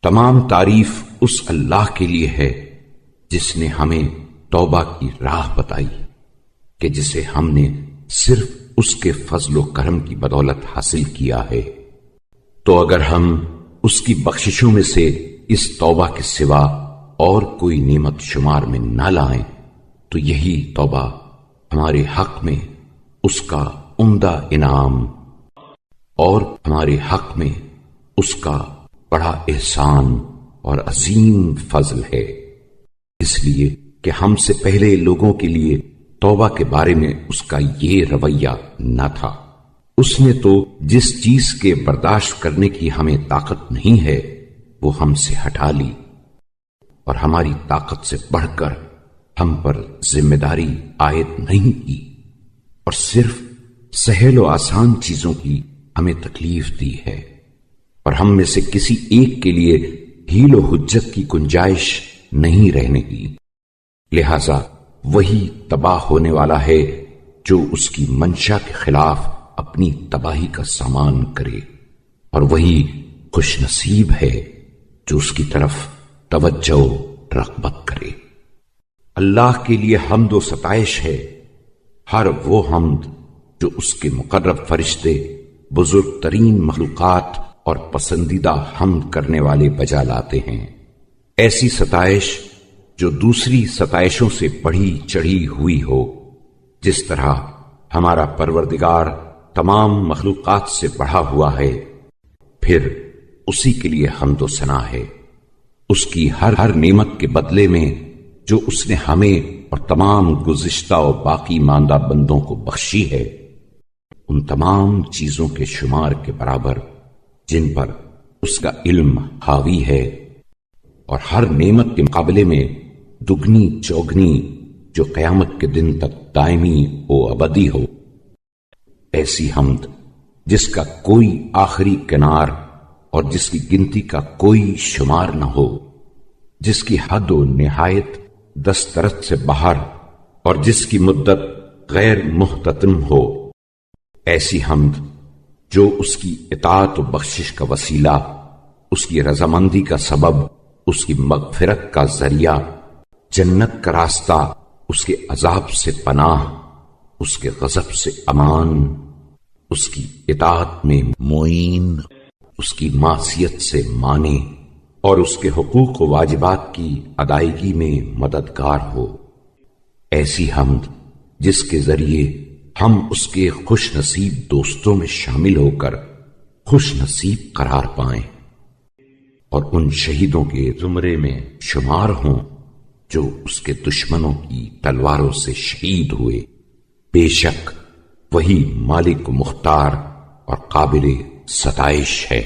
تمام تعریف اس اللہ کے لیے ہے جس نے ہمیں توبہ کی راہ بتائی کہ جسے ہم نے صرف اس کے فضل و کرم کی بدولت حاصل کیا ہے۔ تو اگر ہم اس کی بخششوں میں سے اس توبہ کے سوا اور کوئی نعمت شمار میں نہ لائیں تو یہی توبہ ہمارے حق میں اس کا عمدہ انعام اور ہمارے حق میں اس کا بڑا احسان اور عظیم فضل ہے، اس لیے کہ ہم سے پہلے لوگوں کے لیے توبہ کے بارے میں اس کا یہ رویہ نہ تھا۔ اس نے تو جس چیز کے برداشت کرنے کی ہمیں طاقت نہیں ہے وہ ہم سے ہٹا لی، اور ہماری طاقت سے بڑھ کر ہم پر ذمہ داری عائد نہیں کی، اور صرف سہل و آسان چیزوں کی ہمیں تکلیف دی ہے، اور ہم میں سے کسی ایک کے لیے حیل و حجت کی گنجائش نہیں رہنے کی، لہذا وہی تباہ ہونے والا ہے جو اس کی منشا کے خلاف اپنی تباہی کا سامان کرے، اور وہی خوش نصیب ہے جو اس کی طرف توجہ رغبت کرے۔ اللہ کے لیے حمد و ستائش ہے، ہر وہ حمد جو اس کے مقرب فرشتے بزرگ ترین مخلوقات اور پسندیدہ حمد کرنے والے بجا لاتے ہیں، ایسی ستائش جو دوسری ستائشوں سے بڑھی چڑھی ہوئی ہو، جس طرح ہمارا پروردگار تمام مخلوقات سے بڑھا ہوا ہے، پھر اسی کے لیے حمد و ثنا ہے، اس کی ہر نعمت کے بدلے میں جو اس نے ہمیں اور تمام گزشتہ و باقی ماندہ بندوں کو بخشی ہے، ان تمام چیزوں کے شمار کے برابر جن پر اس کا علم حاوی ہے، اور ہر نعمت کے مقابلے میں دگنی چوگنی جو قیامت کے دن تک دائمی و ابدی ہو، ایسی حمد جس کا کوئی آخری کنار اور جس کی گنتی کا کوئی شمار نہ ہو، جس کی حد و نہایت دسترس سے باہر اور جس کی مدت غیر محتتم ہو، ایسی حمد جو اس کی اطاعت و بخشش کا وسیلہ، اس کی رضامندی کا سبب، اس کی مغفرت کا ذریعہ، جنت کا راستہ، اس کے عذاب سے پناہ، اس کے غضب سے امان، اس کی اطاعت میں معین، اس کی معصیت سے مانے، اور اس کے حقوق و واجبات کی ادائیگی میں مددگار ہو، ایسی حمد جس کے ذریعے ہم اس کے خوش نصیب دوستوں میں شامل ہو کر خوش نصیب قرار پائیں اور ان شہیدوں کے زمرے میں شمار ہوں جو اس کے دشمنوں کی تلواروں سے شہید ہوئے۔ بے شک وہی مالک و مختار اور قابل ستائش ہے۔